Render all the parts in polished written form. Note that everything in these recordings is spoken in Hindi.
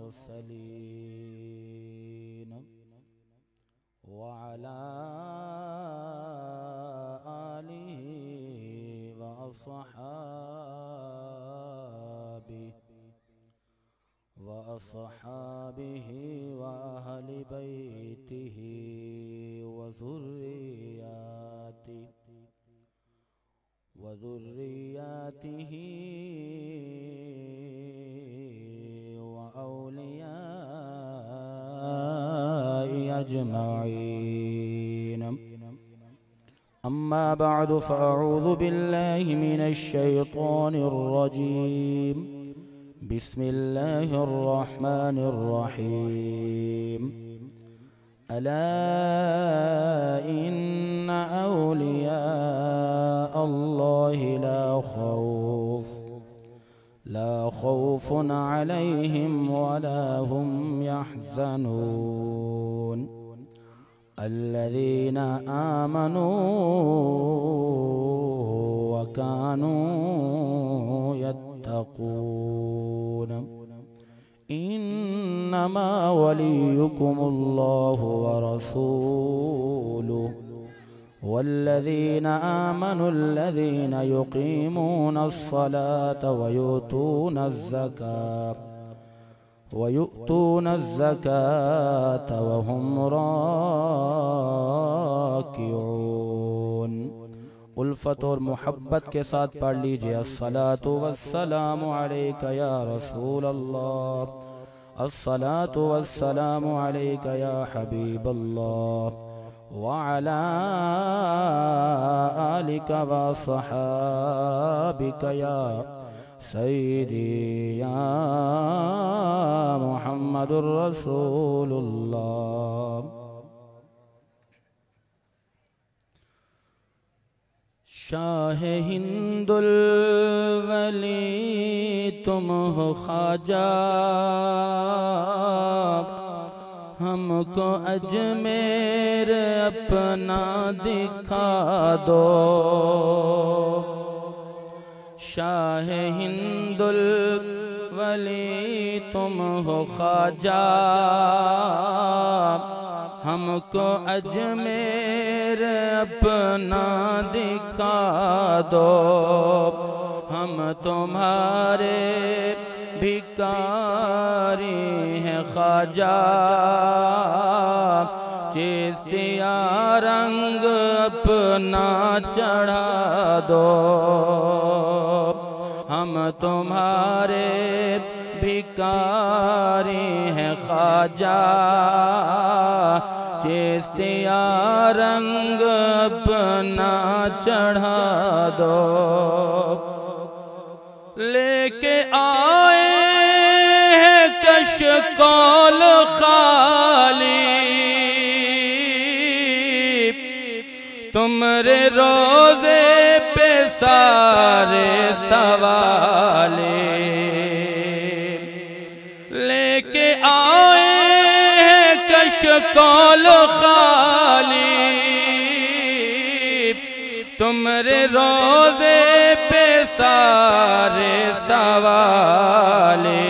मुरसलीन व अला आलिहि व अस्हाबिहि व अहलि बैतिहि व ज़ुर्रिय्यातिहि व औलियाइ अजमईन। अम्मा बअद फ़अऊज़ु बिल्लाहि मिनश शैतानिर रजीम। बिस्मिल्लाहिर रहमानिर रहीम। अला इन्न औलिया अल्लाहि ला खौफुन अलैहिम वला हुम यहज़नून। अल्लज़ीना आमनू व कानू यत्तक़ून। इन्नमा वलियुकुमुल्लाहु व रसूलुहु वल्लज़ीना आमनू अल्लज़ीना युक़ीमूना अस्सलाता व यु'तूना ज़काता व हुम राकिऊन। उल्फत और मोहब्बत के साथ पढ़ लीजिए। अस्सलातु वस्सलामु अलैका या रसूल अल्लाह, अस्सलातु वस्सलामु अलैका या हबीब अल्लाह, व अला आलिका व सहाबिका या सय्यदी या मुहम्मदुर रसूलुल्लाह। शाह हिंदुल वली तुम हो ख्वाजा, हमको अजमेर अपना दिखा दो। शाह हिंदुल वली तुम हो ख्वाजा, हमको अजमेर अपना दिखा दो। हम तुम्हारे भिखारी हैं ख्वाजा, चिश्तिया रंग अपना चढ़ा दो। हम तुम्हारे भिखारी हैं ख्वाजा, चिश्तिया रंग अपना चढ़ा दो। लेके आए हैं कशकोल खाली, तुम्हारे रोज़े पे सारे सवाले। लेके आए हैं कशकोल खाली, तुम्हारे रोज़े पे सारे सवाले।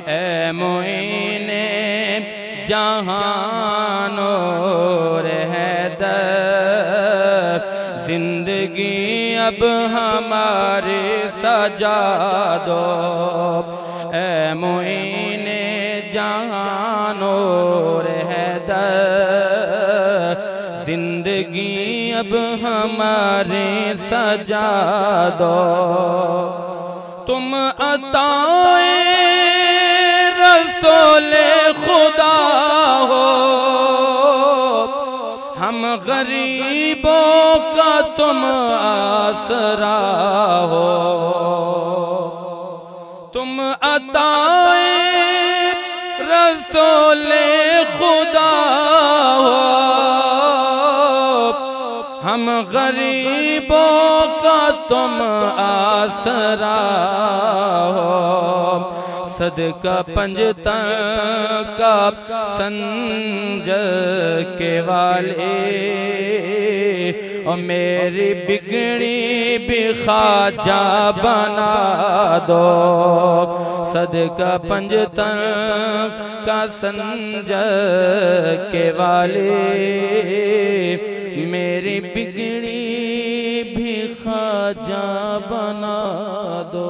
ए मोइने जहानो रहदर, जिंदगी अब हमारी सजा दो। ए मोइने जहानो रहदर, जिंदगी अब हमारे सजा दो। तुम अताए रसूले खुदा हो, हम गरीबों का तुम आसरा हो। तुम अताए रसूले खुदा हो, हम गरीबों का तुम आसरा हो। सदका पंजतन का संजर के वाले, और मेरी बिगड़ी भी ख्वाजा बना दो, सदका पंजतन का संजर के वाले, मेरी बिगड़ी भी ख्वाजा बना दो।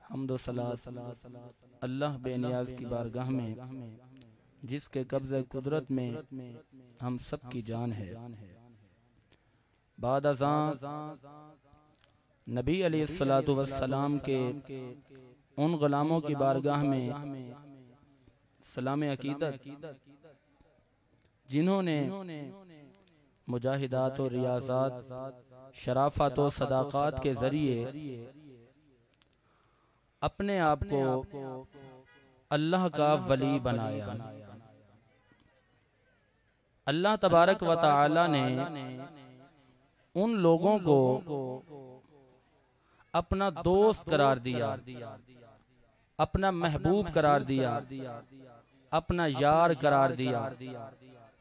हम्दो सलात अल्लाह बेनियाज की बारगाह में, जिसके कब्ज़े कुदरत में हम सब की जान है। बाद अज़ां नबी अलैहिस्सलातु वस्सलाम के उन गुलामों की बारगाह में सलाम अकीदत, जिन्होंने मुजाहिदात और रियाज़ात, शराफत और सदाक़ात के ज़रिए अपने आप को अल्लाह का वली बनाया। अल्लाह तबारक व तआला ने उन लोगों को अपना दोस्त करार दिया, अपना महबूब करार दिया, अपना यार करार दिया।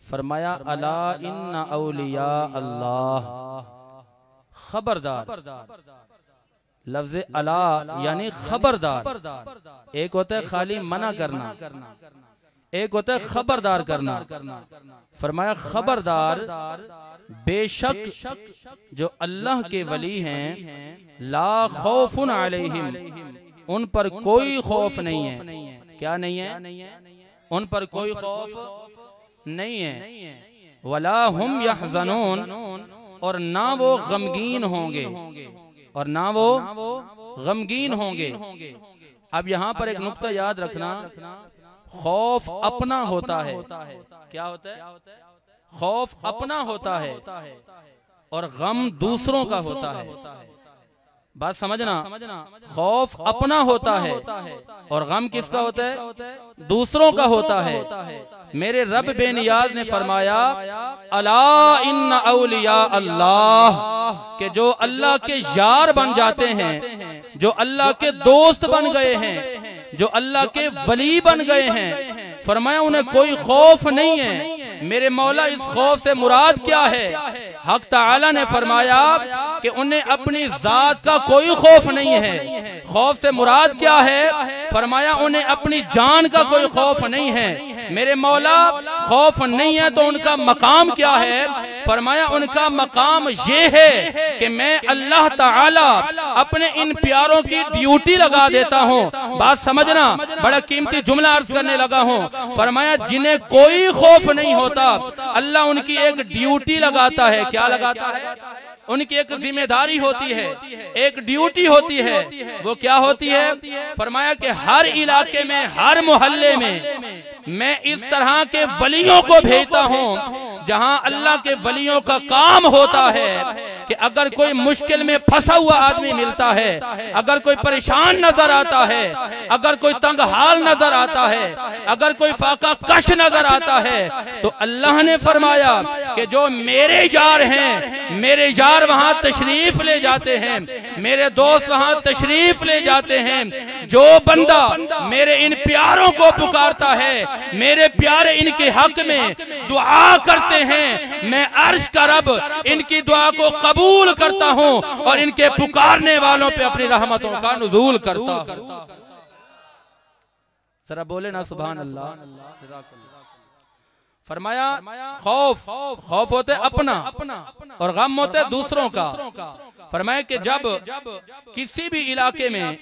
फरमाया अला इन्ना औलिया अल्लाह, खबरदार। लफ्ज़ अला यानी खबरदार। एक होता है खाली मना करना, एक होता है खबरदार करना। फरमाया खबरदार, बेशक जो अल्लाह के वली हैं, ला खौफुन अलैहिम, उन पर कोई खौफ नहीं है। क्या नहीं है? उन पर कोई खौफ नहीं है। वला हुम यहज़नून, और ना वो गमगीन होंगे, और ना वो गमगीन होंगे। अब यहाँ पर एक नुक्ता याद रखना, खौफ अपना होता है। क्या होता है? खौफ अपना होता है और गम दूसरों का होता है। बात समझना, खौफ अपना होता है और गम किसका होता है? दूसरों का होता है। मेरे रब बेनियाज ने फरमाया अला इन्ना औलिया अल्लाह, के जो अल्लाह के यार बन जाते हैं, जो अल्लाह के दोस्त बन गए हैं, जो अल्लाह के वली बन गए हैं, फरमाया उन्हें कोई खौफ नहीं है। मेरे मौला इस खौफ से मुराद क्या है? हक ताला ने फरमाया कि उन्हें अपनी जात का कोई खौफ नहीं है। खौफ से मुराद क्या है? फरमाया उन्हें अपनी जान का कोई खौफ नहीं है। मेरे मौला खौफ नहीं है तो उनका मकाम क्या है? फरमाया उनका मकाम ये है कि मैं अल्लाह ताला अपने इन प्यारों की ड्यूटी लगा देता हूँ। बात समझना, बड़ा कीमती जुमला अर्ज करने लगा हूँ। फरमाया जिन्हें कोई खौफ नहीं होता, अल्लाह उनकी एक ड्यूटी लगाता है। क्या लगाता है? उनकी एक जिम्मेदारी होती है, एक ड्यूटी होती है। वो क्या होती है? फरमाया कि हर इलाके में, हर मोहल्ले में मैं इस तरह के वलियों को भेजता हूँ, जहां अल्लाह के वलियों का काम होता है कि अगर कोई मुश्किल में फंसा हुआ आदमी मिलता है, अगर कोई परेशान नजर आता है, अगर कोई तंग हाल नजर आता है, अगर कोई फाका कश नजर आता है, तो अल्लाह ने फरमाया कि जो मेरे यार हैं, मेरे यार वहां तशरीफ ले जाते हैं, मेरे दोस्त वहां तशरीफ ले जाते हैं। जो बंदा मेरे इन प्यारों को पुकारता है, मेरे प्यारे इनके हक में दुआ करते हैं, मैं अर्श का रब इनकी दुआ को कबूल करता हूं और इनके पुकारने वालों पे अपनी रहमतों का नुज़ूल करता हूं। जरा बोले ना सुभान अल्लाह। फरमाया खौफ होते अपना और गम होते दूसरों का। फरमाया कि जब किसी भी इलाके में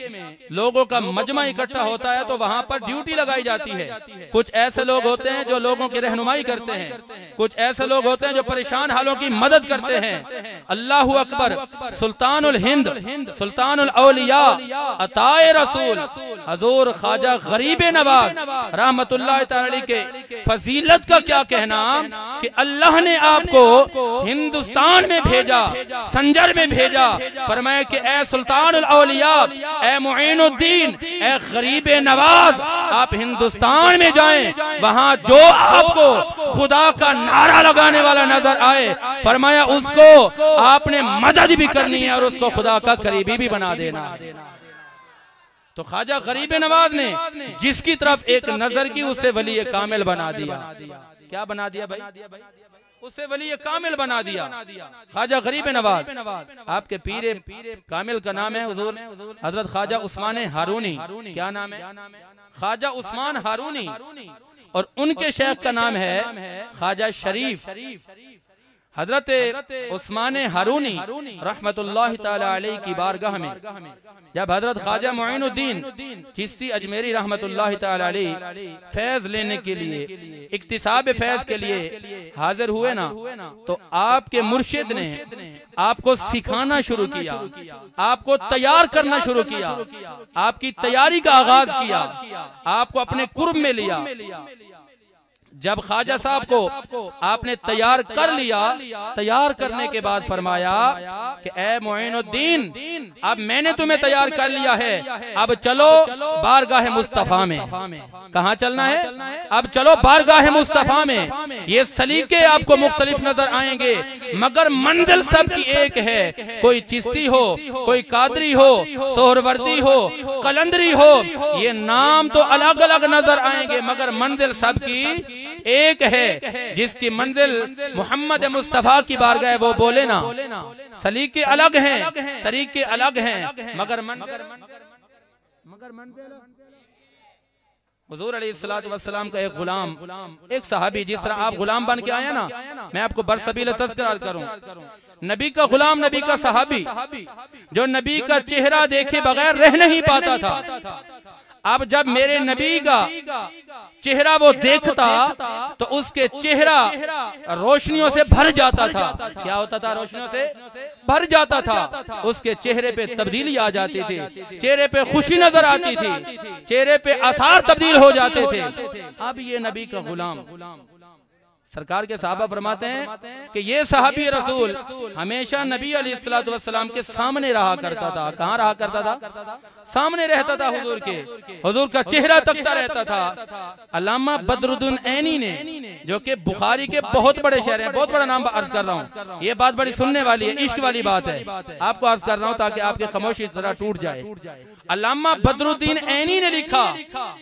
लोगों का मजमा इकट्ठा होता है तो वहां पर ड्यूटी लगाई जाती है। कुछ ऐसे लोग होते हैं जो लोगों की रहनुमाई करते हैं, कुछ ऐसे लोग होते हैं जो परेशान हालों की मदद करते हैं। अल्लाहु अकबर। सुल्तानुल हिंद, सुल्तानुल औलिया, अताए रसूल हजूर ख्वाजा गरीब नवाज रहमतुल्लाह तआला के फजीलत का क्या कहना कि अल्लाह ने आपको हिंदुस्तान में भेजा, संजर में भेजा। फरमाया कि ए सुल्तानुल औलिया, ए मुईनुद्दीन, ए गरीब नवाज, आप हिंदुस्तान में जाएं, वहां जो आपको खुदा का नारा लगाने वाला नजर आए, फरमाया उसको आपने मदद भी करनी है और उसको खुदा का करीबी भी बना देना। तो ख्वाजा गरीब नवाज ने जिसकी तरफ एक नजर की उसे वली कामिल बना दिया। क्या बना दिया भाई? उसे वली कामिल बना दिया। ख्वाजा गरीब नवाज, आपके पीर कामिल का नाम है हुजूर हजरत ख्वाजा उस्मान हारूनी। क्या नाम है? ख्वाजा उस्मान हारूनी। और उनके शेख का नाम है ख्वाजा शरीफ। हजरत उस्मान हारूनी रहमतुल्लाह ताला अलैहि की बारगाह में जब हजरत ख्वाजा मुईनुद्दीन चिश्ती अजमेरी रहमतुल्लाह ताला अलैहि फैज लेने के लिए, इक्तिसाब फैज के लिए हाजिर हुए ना, तो आपके मुर्शिद ने आपको सिखाना शुरू किया, आपको तैयार करना शुरू किया, आपकी तैयारी का आगाज किया, आपको अपने कुर्ब में लिया। जब ख्वाजा साहब को आपने तैयार कर लिया, तैयार करने के बाद फरमाया कि ए मुईनुद्दीन, अब मैंने तुम्हें तैयार कर लिया है, अब चलो बारगाह मुस्तफा में। कहाँ चलना है? अब चलो बारगाह मुस्तफा में। ये सलीके आपको मुख्तलिफ नजर आएंगे मगर मंजिल सबकी एक है। कोई चिश्ती हो, कोई कादरी हो, सोहरवर्दी हो, कलंदरी हो, ये नाम तो अलग अलग नजर आएंगे मगर मंजिल सबकी एक है। जिसकी मंजिल मोहम्मद मुस्तफा की बारगाह, वो बोले ना सलीके अलग हैं, तरीके अलग हैं मगर हुजूर अलैहिस्सलातु वस्सलाम का एक गुलाम, एक सहाबी, जिस तरह आप गुलाम बन के आए ना, मैं आपको बरसबील तज़किरा करूं, नबी का गुलाम, नबी का सहाबी जो नबी का चेहरा देखे बगैर रह नहीं पाता था, अब जब मेरे नबी का चेहरा वो देखता तो उसके चेहरा रोशनियों से भर जाता था। क्या होता था? रोशनियों से भर जाता था। उसके चेहरे पे तब्दीली आ जाती थी, चेहरे पे खुशी नजर आती थी, चेहरे पे आसार तब्दील हो जाते थे। अब ये नबी का गुलाम, सरकार के साहबा फरमाते हैं कि ये सहाबी रसूल हमेशा नबी अलैहिस्सलातु वस्सलाम के सामने रहा करता था। कहाँ रहा करता था? सामने रहता था हुजूर के, हुजूर का चेहरा तकता रहता था। अल्लामा बदरुद्दीन ऐनी ने, जो कि बुखारी के बहुत बड़े शहर हैं, बहुत बड़ा नाम अर्ज कर रहा हूँ, ये बात बड़ी सुनने वाली है, इश्क वाली बात है, आपको अर्ज कर रहा हूँ ताकि आपकी खामोशी जरा टूट जाए। अल्लामा बदरुद्दीन ऐनी ने लिखा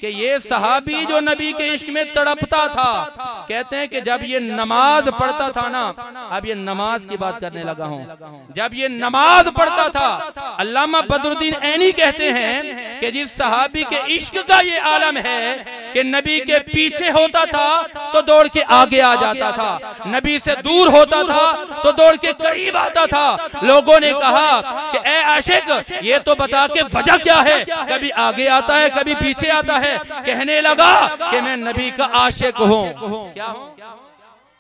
कि ये सहाबी जो नबी के इश्क में तड़पता था, कहते हैं कि जब ये नमाज पढ़ता था ना, अब ये नमाज की बात करने लगा हूँ, जब ये नमाज पढ़ता था, अल्लामा बदरुद्दीन ऐनी कहते हैं कि जिस सहाबी के इश्क का ये आलम है कि नबी के पीछे होता था तो दौड़ के आगे आ जाता था, नबी से दूर होता था तो दौड़ के करीब आता था। लोगों ने कहा कि ए आशिक, ये तो बता के वजह क्या है, कभी आगे आता है कभी पीछे आता है। कहने लगा कि मैं नबी का आशिक हूँ। क्या हूँ?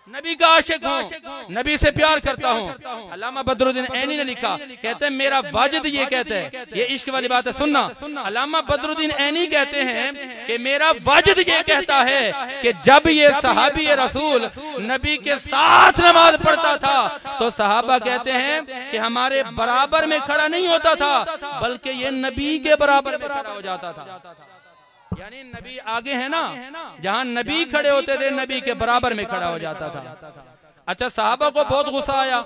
नबी का आशिक हूँ, नबी से प्यार करता हूँ। अल्लामा बदरुद्दीन ऐनी ने लिखा, कहते हैं मेरा वाजिद ये कहते हैं, ये इश्क वाली बात है, सुनना। अल्लामा बदरुद्दीन ऐनी कहते हैं कि मेरा वाजिद ये कहता है कि जब ये सहाबी रसूल नबी के साथ नमाज पढ़ता था तो सहाबा कहते हैं कि हमारे बराबर में खड़ा नहीं होता था बल्कि ये नबी के बराबर में खड़ा हो जाता था। यानी नबी आगे है ना, जहां नबी खड़े होते थे नबी के बराबर में खड़ा हो जाता था। अच्छा, साहबा को बहुत गुस्सा आया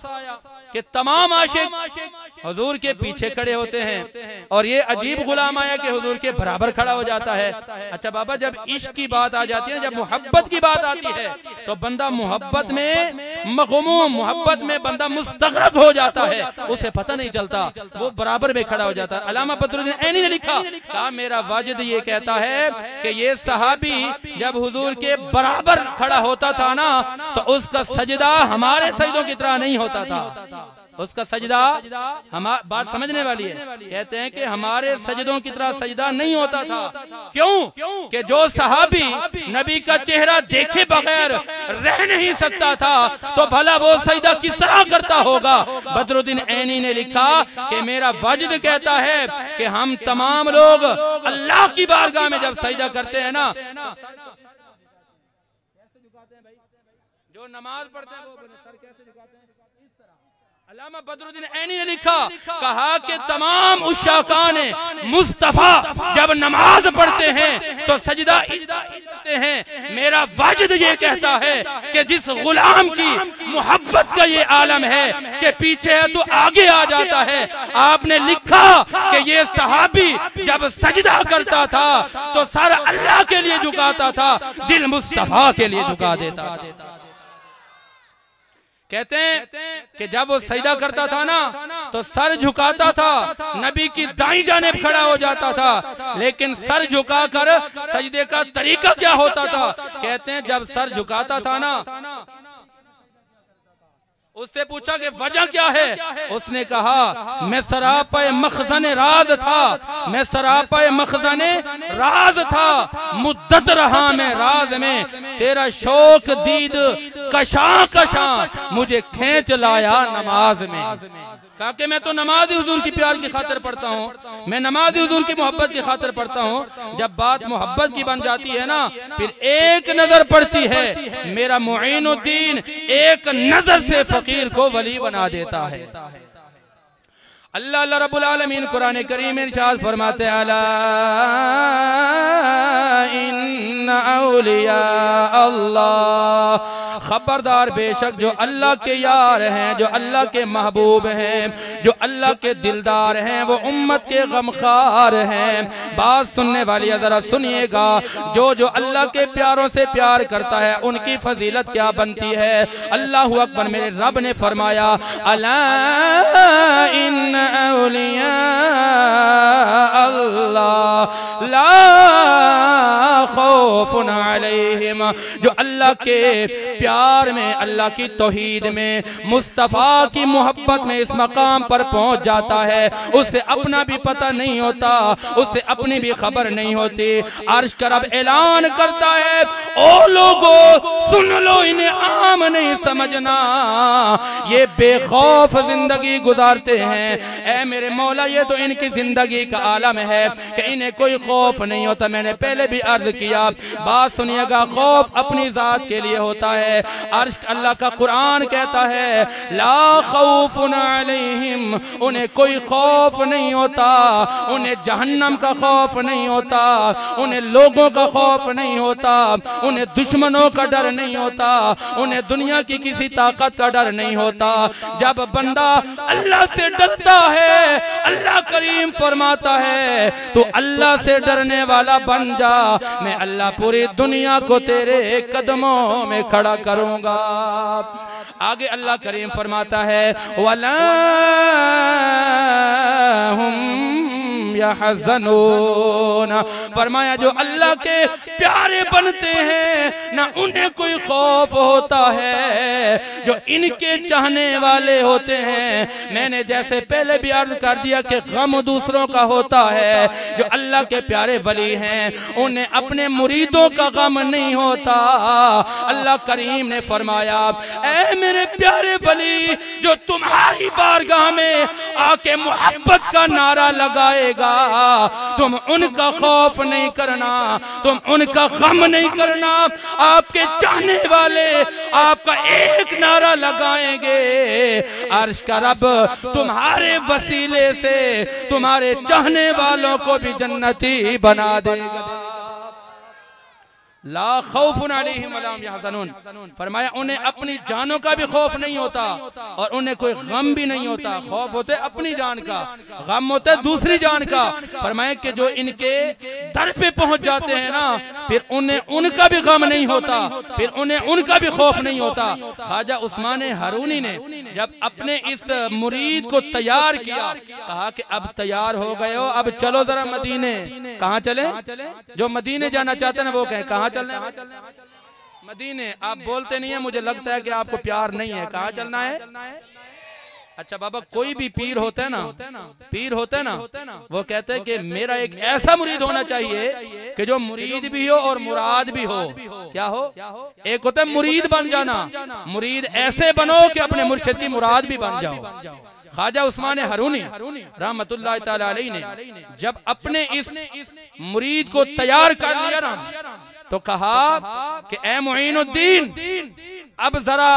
कि तमाम आशिक हुजूर के पीछे खड़े होते हैं और ये अजीब गुलाम आया कि हुजूर के बराबर खड़ा हो जाता है। अच्छा बाबा, जब इश्क की बात आ जाती है ना, जब मोहब्बत की बात आती है तो बंदा मोहब्बत में मग़मूम, मोहब्बत में बंदा मुस्तग़रक़ हो जाता है, उसे पता नहीं चलता, वो बराबर में खड़ा हो जाता है। अल्लामा बदरुद्दीन ऐनी ने लिखा, कहा मेरा वाजिद ये कहता है कि ये सहाबी जब हुजूर के बराबर खड़ा होता था ना तो उसका सजदा हमारे सजदों की तरह नहीं होता था। उसका सजदा, हमारी बात समझने वाली है, कहते हैं कि हमारे सजदों की तरह सजदा नहीं होता था। क्यों? कि जो सहाबी नबी का चेहरा देखे बगैर रह नहीं सकता था तो भला वो सजदा किस तरह करता होगा। बदरुद्दीन ऐनी ने लिखा कि मेरा वाजिद कहता है कि हम तमाम लोग अल्लाह की बारगाह में जब सजदा करते हैं ना, जो नमाज पढ़ते हैं वो सर कैसे झुकाते हैं? इस तरह। अल्लामा बदरुद्दीन ऐनी ने लिखा, कहा कि तमाम उशाकाने मुस्तफा जब नमाज पढ़ते हैं तो सजदा करते हैं। मेरा वाजिद ये कहता है कि जिस गुलाम की मोहब्बत का ये आलम है कि पीछे है तो आगे आ जाता है। आपने लिखा कि ये सहाबी जब सजदा करता था तो सर अल्लाह के लिए झुकाता था, दिल मुस्तफा के लिए झुका देता था। कहते हैं कि जब वो सजदा करता था ना तो सर झुकाता था, नबी की दाईं जानिब खड़ा हो जाता था। लेकिन सर झुकाकर सजदे का तरीका क्या होता था? कहते हैं जब सर झुकाता था ना, उससे पूछा कि वजह क्या है? उसने कहा मैं सरापा मखज़न राज था, मैं सरापा मखज़न राज था, मुद्दत रहा मैं राज में, तेरा शौक दीद कशा कशा मुझे खींच लाया नमाज में। कहा कि मैं तो नमाज हुजूर की प्यार की खातिर पढ़ता हूँ, मैं नमाज हुजूर की मोहब्बत की खातिर पढ़ता हूँ। जब बात मोहब्बत की बन जाती है ना, फिर एक नजर पड़ती है, मेरा मुईनुद्दीन एक नजर से फकीर को वली बना देता है। अल्लाह रब्बुल आलमीन कुरान करीम में इरशाद फरमाते हैं, अला इन्ना औलिया अल्लाह, खबरदार बेशक जो अल्लाह के यार हैं, जो अल्लाह के महबूब हैं, जो अल्लाह के दिलदार हैं, वो उम्मत के गमखार हैं। बात सुनने वाली जरा सुनिएगा, जो जो अल्लाह के प्यारों से प्यार करता है उनकी फजीलत क्या बनती है। अल्लाहु अकबर, मेरे रब ने फरमाया, अला इन औलिया अल्लाह ला खौफुन अलैहिम, जो अल्लाह के प्यार में, अल्लाह की तौहीद में, मुस्तफ़ा की मोहब्बत में इस मकाम पर पहुंच जाता है, उससे अपना भी पता नहीं होता, उससे अपनी भी खबर नहीं होती। अर्श का रब ऐलान करता है, ओ लोगों सुन लो, इन्हें आम नहीं समझना, ये बेखौफ जिंदगी गुजारते हैं। ऐ मेरे मौला, ये तो इनकी जिंदगी का आलम है कि इन्हें कोई खौफ नहीं होता। मैंने पहले भी अर्ज किया, बात सुनिएगा, खौफ अपनी जात के लिए होता है। अर्श अल्लाह का कुरान कहता है, ला खौफुन अलैहिम, उन्हें कोई खौफ नहीं होता, उन्हें जहन्नम का खौफ नहीं होता, उन्हें लोगों का खौफ नहीं होता, उन्हें दुश्मनों का डर नहीं होता, उन्हें दुनिया की किसी ताकत का डर नहीं होता। जब बंदा अल्लाह से डरता है, अल्लाह करीम फरमाता है, तो अल्लाह से डरने वाला बन जा, मैं अल्लाह पूरी दुनिया को तेरे कदमों में खड़ा करूंगा। आगे अल्लाह करीम फरमाता है, वला हुम यहज़नून, फरमाया जो अल्लाह के प्यारे बनते हैं ना उन्हें कोई खौफ होता है, जो इनके चाहने वाले होते हैं। मैंने जैसे पहले भी अर्ज कर दिया कि गम दूसरों का होता है, जो अल्लाह के प्यारे वली हैं उन्हें अपने मुरीदों का गम नहीं होता। अल्लाह करीम ने फरमाया, ऐ मेरे प्यारे वली, जो तुम्हारी बारगाह में आके मोहब्बत का नारा लगाएगा, तुम उनका खौफ नहीं करना, तुम उनका गम नहीं करना। आपके चाहने वाले आपका एक नारा लगाएंगे, अर्श का रब तुम्हारे वसीले से तुम्हारे चाहने वालों को भी जन्नती बना देगा। ला खौफुन अलैहिम वला हुम यहज़नून, फरमाया उन्हें अपनी जानों का भी खौफ नहीं होता और उन्हें कोई गम भी नहीं होता। खौफ होता है अपनी जान का, गम होता है दूसरी जान का। फरमाया कि जो इनके दर पे पहुंच जाते हैं ना, फिर उन्हें उनका भी गम नहीं होता, फिर उन्हें उनका भी खौफ नहीं होता। ख्वाजा उस्मान हारूनी ने जब अपने इस मुरीद को तैयार किया, कहा कि अब तैयार हो गए हो, अब चलो जरा मदीने। कहाँ चले? जो मदीने जाना चाहते हैं वो कहें कहाँ चलना है? मदीने। आप बोलते नहीं है, मुझे लगता है कि आपको प्यार नहीं है। कहाँ चलना है? अच्छा बाबा, कोई भी पीर होता है ना, पीर होता है ना, वो कहते हैं कि मेरा एक ऐसा मुरीद होना चाहिए कि जो मुरीद भी हो और मुराद भी हो। क्या हो? एक होता है मुरीद बन जाना, मुरीद ऐसे बनो कि अपने मुर्शिद की मुराद भी बन जाओ। ख्वाजा उस्मान हारूनी रहमतुल्लाह तआला अलैहि ने जब अपने इस मुरीद को तैयार कर लिया ना, तो कहा कि ए मुईनुद्दीन, अब जरा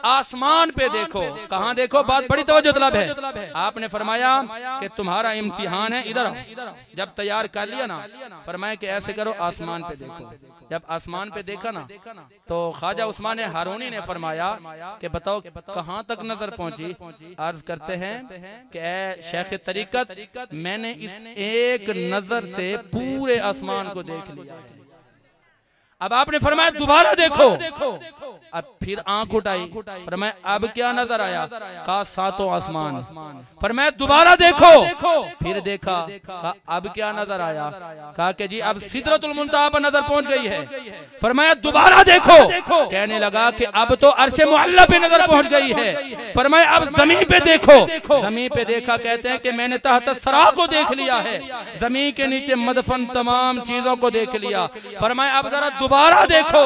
आसमान पे देखो, कहाँ देखो, बात बड़ी तवज्जो तलब है। आपने फरमाया कि तुम्हारा इम्तिहान है, इधर आओ। जब तैयार कर लिया ना, फरमाया कि ऐसे करो, आसमान पे देखो। जब आसमान पे देखा ना तो ख्वाजा उस्मान हारूनी ने फरमाया कि बताओ कहाँ तक नजर पहुंची। अर्ज करते हैं कि ऐ शेख तरीकत, मैंने इस एक नजर से पूरे आसमान को देख लिया। अब आपने फरमाया दोबारा देखो। अब फिर आंख उठाई, फरमाया अब क्या नजर आया? कहा सातों आसमान। फरमाया दोबारा देखो। फिर देखा, कहा अब क्या नजर आया? कहा कि जी अब सिदरतुल मुंतहा पर नजर पहुंच गई है। फरमाया दोबारा देखो। कहने लगा कि अब तो अर्शे मुअल्ला पे नजर पहुंच गई है। फरमाया अब जमीन पे देखो। जमीन पे देखा, कहते हैं कि मैंने तहत सरा को देख लिया है, जमीन के नीचे मदफन तमाम चीजों को देख लिया। फरमाया अब जरा दोबारा देखो।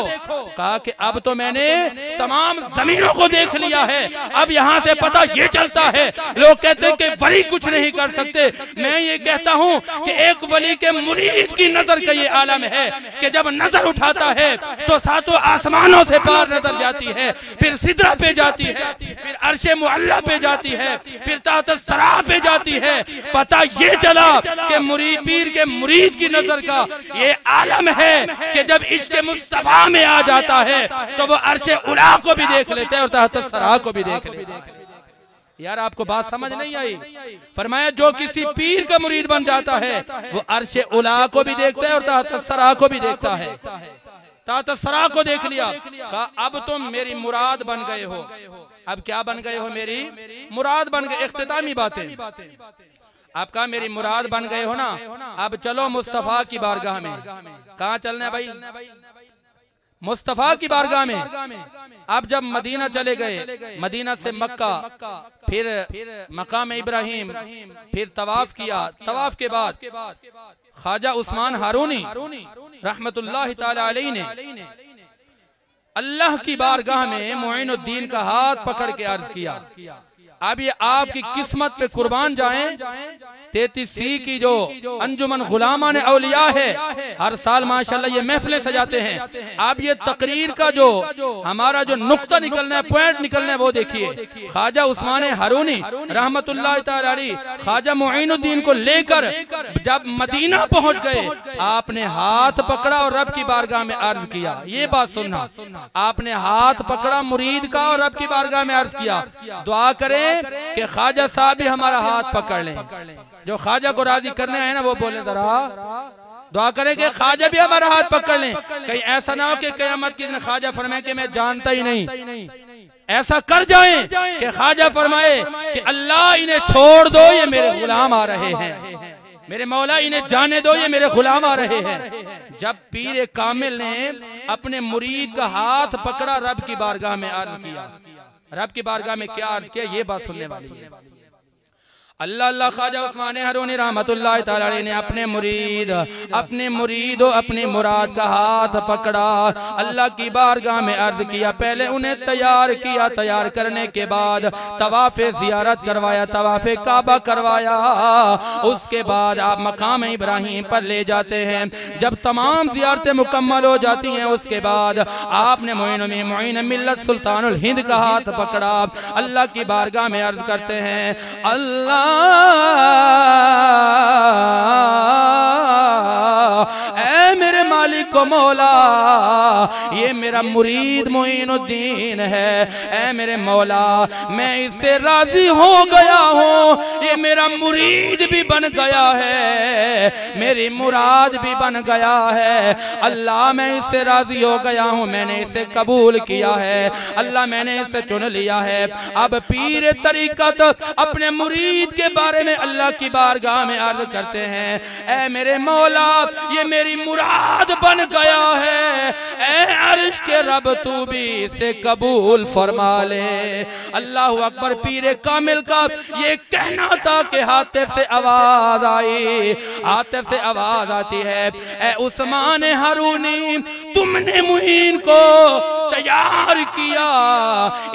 कहा कि अब तो मैंने तमाम जमीनों को देख लिया है। अब यहाँ से पता ये चलता है, लोग कहते हैं कि वली कुछ नहीं कर सकते, मैं ये कहता हूँ कि एक वली के मुरीद की नजर का ये आलम है कि जब नजर उठाता है तो सातों आसमानों से पार नजर जाती है, फिर सिदरा पे जाती है, फिर अर्शे मुअल्ला पे जाती है, फिर तहत सरा पे जाती है। पता ये चला कि मुरीद पीर के मुरीद की नजर का ये आलम है कि जब इश्क़ मुस्तफा में आ जाता है तो वो अर्शे उला को भी देख लेते हैं और तहत सरा को भी देख लेते हैं। यार आपको बात समझ नहीं आई? फरमाया जो किसी पीर का मुरीद बन जाता है वो अर्शे उला को भी देखता है और तहत सरा को भी देखता है। तहत सरा को देख लिया, कहा अब तुम मेरी मुराद बन गए हो। अब क्या बन गए हो? मेरी मुराद बन गए। इख्तितामी बातें आप कहा मेरी मुराद बन गए हो ना, अब चलो मुस्तफा की बारगाह में। कहाँ चलना है भाई? मुस्तफा की बारगाह में। अब जब मदीना चले गए, मदीना से मक्का, फिर मकाम इब्राहिम, फिर तवाफ किया। तवाफ के बाद ख्वाजा उस्मान हारूनी रहमतुल्लाह ताला अलैहि ने अल्लाह की बारगाह में मुइनुद्दीन का हाथ पकड़ के अर्ज किया, अब ये आपकी किस्मत पे कुर्बान जाएं। 33 की जो अंजुमन गुलामा ने औलिया है, हर साल माशाल्लाह ये महफिलें सजाते हैं। अब ये तकरीर का जो हमारा जो नुक्ता निकलना है, पॉइंट निकलना है, वो देखिए। ख्वाजा उस्मान हारूनी रहमतुल्लाह ताला अलैहि ख्वाजा मुइनुद्दीन को लेकर जब मदीना पहुंच गए, आपने हाथ पकड़ा और रब की बारगाह में अर्ज किया। ये बात सुनना, आपने हाथ पकड़ा मुरीद का और रब की बारगाह में अर्ज किया, दुआ करें कि ख्वाजा साहब भी हमारा हाथ पकड़ लें। जो ख्वाजा को राजी करने हैं ना वो बोले जरा दुआ करें कि ख्वाजा भी हमारा हाथ पकड़ लें। कहीं ऐसा ना हो कि क़यामत के दिन ख्वाजा फरमाए कि मैं जानता ही नहीं। ऐसा कर जाएं कि ख्वाजा फरमाए कि अल्लाह इन्हें छोड़ दो, ये मेरे गुलाम आ रहे हैं, मेरे मौला इन्हें जाने दो, ये मेरे गुलाम आ रहे हैं। जब पीर कामिल ने अपने मुरीद का हाथ पकड़ा, रब की बारगाह में अर्ज किया। रब की बारगाह में क्या अर्ज किया, ये बात सुनने वाली है। अल्लाह अल्लाह ख्वाजा उस्मान हारूनी रहमतुल्लाह ताला अलैहि ने अपने मुरीद अपनी मुराद का हाथ पकड़ा, अल्लाह की बारगाह में अर्ज किया। पहले उन्हें तैयार किया, तैयार करने के बाद तवाफ़े ज़ियारत करवाया, तवाफ़े काबा करवाया। उसके बाद आप मकाम इब्राहिम पर ले जाते हैं। जब तमाम ज़ियारतें मुकम्मल हो जाती हैं, उसके बाद आपने मुइन मिल्लत सुल्तानुल हिंद का हाथ पकड़ा, अल्लाह की बारगाह में अर्ज करते हैं, अल्लाह ऐ मेरे मालिक को मौला, ये मेरा मुरीद मुइनुद्दीन है। ऐ मेरे मौला मैं इससे राजी हो गया हूँ, ये मेरा मुरीद भी बन गया है, मेरी मुराद भी बन गया है। अल्लाह मैं इससे राजी हो गया हूँ, मैंने इसे कबूल किया है। अल्लाह मैंने इसे चुन लिया है। अब पीर तरीकत अपने मुरीद के बारे में अल्लाह की बारगाह में अर्ज करते हैं, ऐ मेरे मौला ये मेरी मुराद बन गया है, ऐ अर्श के रब तू भी इसे कबूल फरमा ले। अल्लाह अकबर। पीर कामिल का ये कहना था कि हातिफ से आवाज आई, हातिफ से आवाज आती है, ऐ उस्मान हारूनी तुमने मुइन को तैयार किया,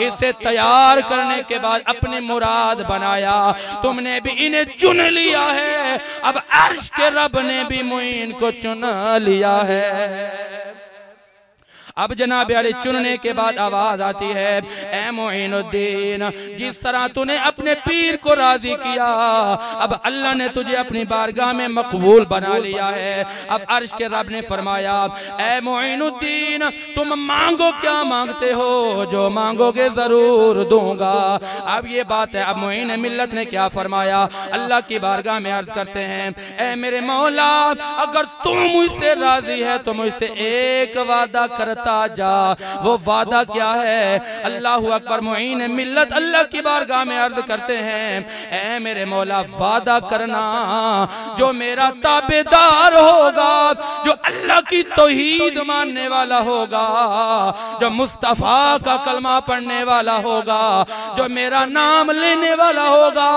इसे तैयार करने के बाद अपनी मुराद बनाया, तुमने भी इन्हें चुन लिया है। अब अर्श के रब ने भी मुइन को चुन लिया है। अब जनाब अली चुनने के बाद आवाज आती है, ए मोइनुद्दीन, जिस तरह तूने अपने पीर को राजी किया, अब अल्लाह ने तुझे अपनी बारगाह में मकबूल बना लिया है। अब अर्श के रब ने फरमाया, ए मोइनुद्दीन, तुम मांगो क्या मांगते हो, जो मांगोगे जरूर दूंगा। अब ये बात है। अब मोइन मिल्लत ने क्या फरमाया, अल्लाह की बारगाह में अर्ज करते हैं, ए मेरे मौला, अगर तुम मुझसे राजी है तो मुझसे एक वादा करता जा। वो वादा क्या है? अल्लाह अकबर। मोइन मिल्लत अल्लाह की बारगाह में अर्ज करते हैं, ए मेरे मौला, वादा करना जो मेरा ताबेदार होगा, जो अल्लाह की तौहीद मानने वाला होगा, जो मुस्तफा का कलमा पढ़ने वाला होगा, जो मेरा नाम लेने वाला होगा,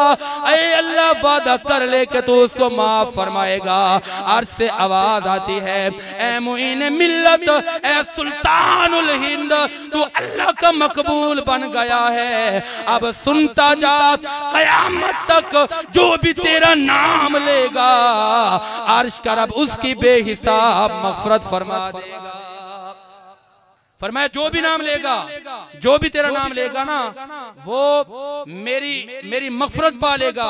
ऐ अल्लाह वादा कर ले कि तू उसको माफ फरमाएगा। अर्श से आवाज आती है, ए मुइन मिल्लत, ए सुल्तानुल हिंद, तू अल्लाह का मकबूल बन गया है। अब सुनता जा, कयामत तक जो भी तेरा नाम लेगा, अर्श का रब उसकी बेहिसाब मग़फ़िरत फरमा देगा। फरमाया जो भी नाम लेगा, जो भी तेरा नाम लेगा ना, वो मेरी मग़फ़िरत पालेगा,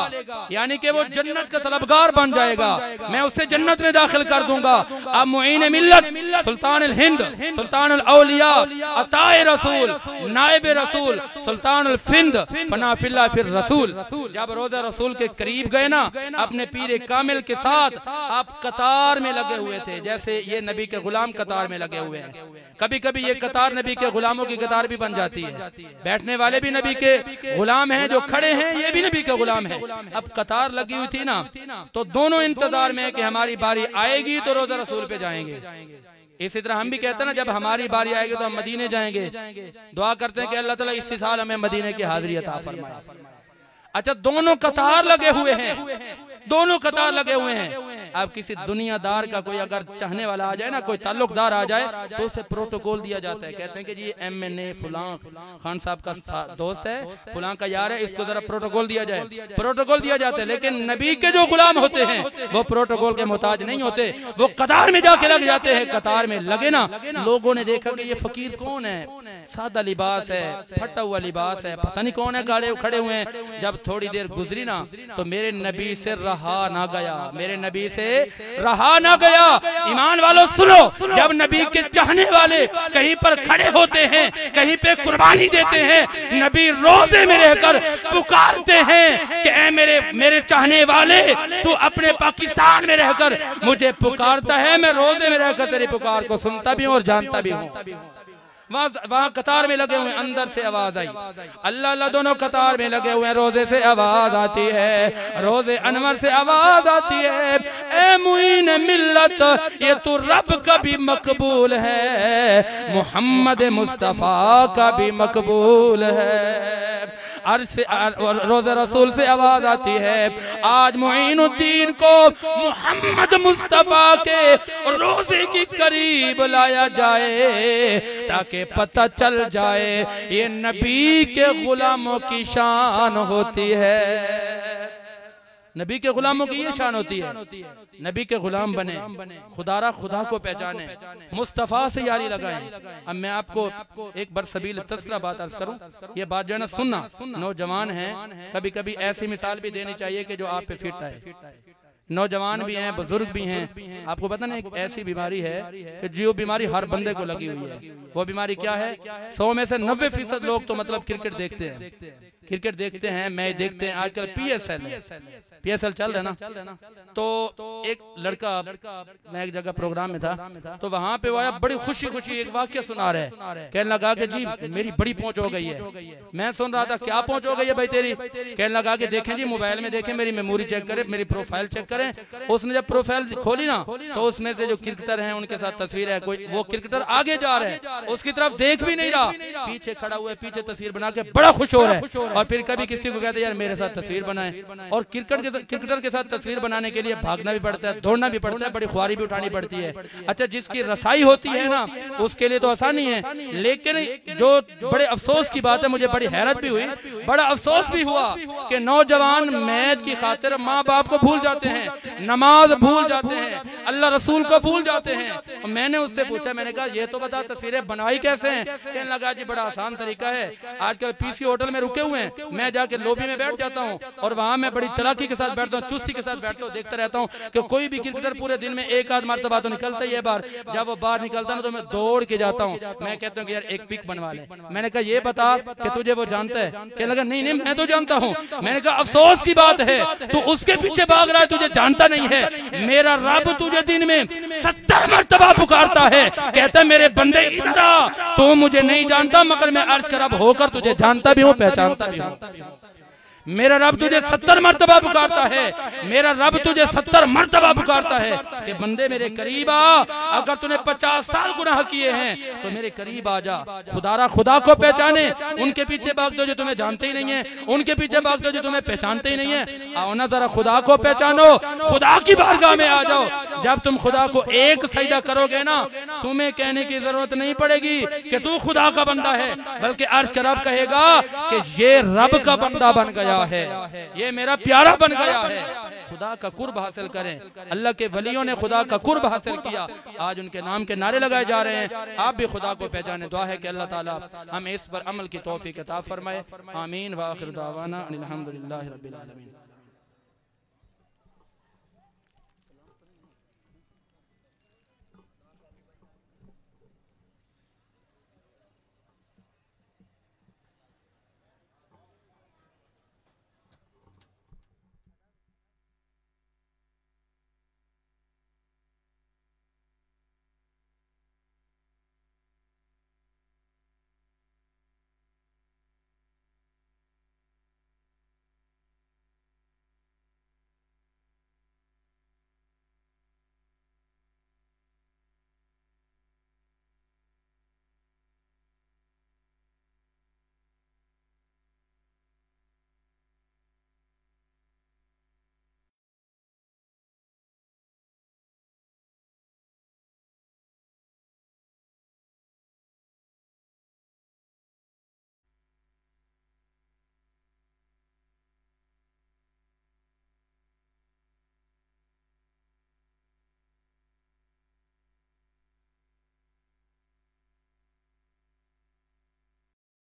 यानी कि वो जन्नत का तलबगार बन जाएगा, मैं उसे जन्नत में दाखिल कर दूंगा। अब मुईन मिल्लत, सुल्तानुल हिंद, सुल्तानुल औलिया, अताए रसूल, नायब रसूल, सुल्तानुल फिंद, फनाफिल्ला फिर रसूल, जब रोज़ा रसूल के करीब गए ना, अपने पीर कामिल के साथ आप कतार में लगे हुए थे, जैसे ये नबी के गुलाम कतार में लगे हुए हैं। कभी कभी ये कतार नबी के गुलामों की कतार भी बन जाती है, बैठने वाले भी नबी के गुलाम हैं, जो खड़े हैं ये भी नबी के गुलाम हैं। अब कतार लगी हुई थी ना, तो दोनों इंतजार में है कि हमारी बारी आएगी तो रोज़ा रसूल पे जाएंगे। इसी तरह हम भी कहते हैं ना, जब हमारी बारी आएगी तो हम मदीने जाएंगे, दुआ करते हैं कि अल्लाह ताला इसी साल हमें मदीने की हाजिरी अता फरमाए। अच्छा, दोनों कतार लगे हुए हैं, दोनों कतार लगे हुए हैं। अब किसी दुनियादार का कोई अगर चाहने वाला आ जाए ना, कोई ताल्लुकदार आ जाए, तो उसे प्रोटोकॉल दिया जाता है। कहते हैं कि जी MNA फुलां खान साहब का दोस्त है, फुलां का यार है, इसको जरा प्रोटोकॉल दिया जाए, प्रोटोकॉल दिया जाता है। लेकिन नबी के जो गुलाम होते हैं वो प्रोटोकॉल के मोहताज नहीं होते, वो कतार में जाके लग जाते हैं। कतार में लगे ना, लोगों ने देखा कि ये फकीर कौन है, सादा लिबास है, फटा हुआ लिबास है, पता नहीं कौन है, गाड़े खड़े हुए हैं। जब थोड़ी देर गुजरी ना, तो मेरे नबी से रहा ना गया, मेरे नबी से रहा ना गया। ईमान वालों सुनो, जब नबी के चाहने वाले कहीं पर खड़े होते हैं, कहीं पे कुर्बानी देते हैं, नबी रोजे में रहकर पुकारते हैं कि ऐ मेरे चाहने वाले, तू अपने पाकिस्तान में रहकर मुझे पुकारता है, मैं रोजे में रहकर तेरी पुकार को सुनता भी हूँ और जानता भी हूँ। वहां कतार में लगे हुए, अंदर से आवाज आई, अल्लाह अल्लाह, दोनों कतार में लगे हुए हैं। रोजे से आवाज आती है, रोजे अनवर से आवाज आती है, ए मुईन मिल्लत, ये तू रब का भी मकबूल है, मोहम्मद मुस्तफा का भी मकबूल है। अर्श से रोज़े रसूल से आवाज आती है, आज मुईनुद्दीन को मोहम्मद मुस्तफा के रोजे के करीब लाया जाए, ताकि पता चल जाए ये नबी के गुलामों की शान होती है। नबी के गुलामों की ये शान होती है, नबी के गुलाम बने, खुदारा खुदा को पहचाने, मुस्तफ़ा से यारी लगाएं। अब मैं आपको एक बरसबील तस्करा बात अर्ज करूं, ये बात जो है ना सुनना, नौजवान हैं, कभी कभी ऐसी मिसाल भी देनी चाहिए कि जो आप पे फिट आए। नौजवान भी हैं, बुजुर्ग भी हैं। आपको पता ना, एक ऐसी बीमारी है कि जो बीमारी हर बंदे को लगी हुई है। वो बीमारी क्या है? 100 में से 90% लोग तो मतलब क्रिकेट देखते हैं, क्रिकेट देखते हैं, मैच देखते हैं। आजकल PSL चल रहा है ना, तो एक लड़का, मैं एक जगह प्रोग्राम में था, तो वहां पे वो आया, बड़ी खुशी खुशी एक वाक्य सुना रहे, कहने लगा कि जी मेरी बड़ी पहुंच हो गई है। मैं सुन रहा था, क्या पहुंच हो गई है भाई तेरी? कहने लगा कि देखें जी, मोबाइल में देखें, मेरी मेमोरी चेक करें, मेरी प्रोफाइल चेक करें। उसने जब प्रोफाइल खोली ना, तो उसमें से जो क्रिकेटर हैं उनके साथ तस्वीर है, कोई वो क्रिकेटर आगे जा रहे हैं, उसकी तरफ देख भी नहीं रहा, पीछे खड़ा हुआ है, पीछे तस्वीर बना के बड़ा खुश हो रहा है। और फिर कभी किसी को कहते यार मेरे साथ तस्वीर बनाए। और क्रिकेटर के साथ तस्वीर बनाने के लिए भागना भी पड़ता है, दौड़ना भी पड़ता है, बड़ी ख्वारी भी उठानी पड़ती है। अच्छा, जिसकी रसाई होती है ना, उसके लिए तो आसानी है। लेकिन जो बड़े अफसोस की बात है, मुझे बड़ी हैरत भी हुई, बड़ा अफसोस भी हुआ कि नौजवान मैच की खातिर माँ बाप को भूल जाते हैं, नमाज भूल जाते हैं, अल्लाह रसूल को भूल जाते हैं, मैंने उससे पूछा, मैंने कहा ये तो बता तस्वीरें बनाई कैसे हैं? कहने लगा जी बड़ा आसान तरीका है, आजकल पीसी होटल में रुके हुए हैं, मैं जाके लॉबी में बैठ जाता हूँ और वहां मैं बड़ी चालाकी के साथ बैठता हूँ, चुस्ती के साथ बैठता हूँ, देखता रहता हूँ कि कोई भी क्रिकेटर पूरे दिन में एक आध मरतबा तो निकलता ही है बाहर। जब वो बाहर निकलता ना तो मैं दौड़ के जाता हूँ, मैं कहता हूँ कि यार एक पिक बनवा ले। मैंने कहा ये बता कि तुझे वो जानता है? कहने लगा नहीं नहीं मैं तो जानता हूँ। मैंने कहा अफसोस की बात है तू उसके पीछे भाग रहा है, तुझे जानता नहीं है। मेरा रब तुझे दिन में 70 मरतबा पुकारता है, कहता है मेरे बंदे इधर आ, तू मुझे नहीं जानता मगर मैं अर्ज का रब होकर तुझे जानता भी हूँ, पहचानता भी हूँ। मेरा रब तुझे 70 मरतबा पुकारता है, मेरा रब तुझे 70 मरतबा पुकारता है कि बंदे मेरे करीब आ, अगर तूने 50 साल गुनाह किए हैं तो मेरे करीब आ जा। खुदारा खुदा को पहचाने, उनके पीछे भाग दो जो तुम्हें जानते ही नहीं है, उनके पीछे भाग दो जो तुम्हें पहचानते ही नहीं है। आओ ना जरा खुदा को पहचानो, खुदा की बारगाह में आ जाओ। जब तुम खुदा को एक सजदा करोगे ना, तुम्हें कहने की जरूरत नहीं पड़ेगी कि तू खुदा का बंदा है, बल्कि अर्श का रब कहेगा कि ये रब का बंदा बन गया है, ये मेरा प्यारा बन गया है। खुदा का कुर्ब हासिल करें। अल्लाह के वलियों ने खुदा का कुर्ब हासिल किया, आज उनके नाम के नारे लगाए जा रहे हैं। आप भी खुदा को पहचाने। दुआ है कि अल्लाह ताला हमें इस पर अमल की तौफीक अता फरमाए। आमीन व आखिर दावाना अनिल हम्दुलिल्लाहि रब्बिल आलमीन।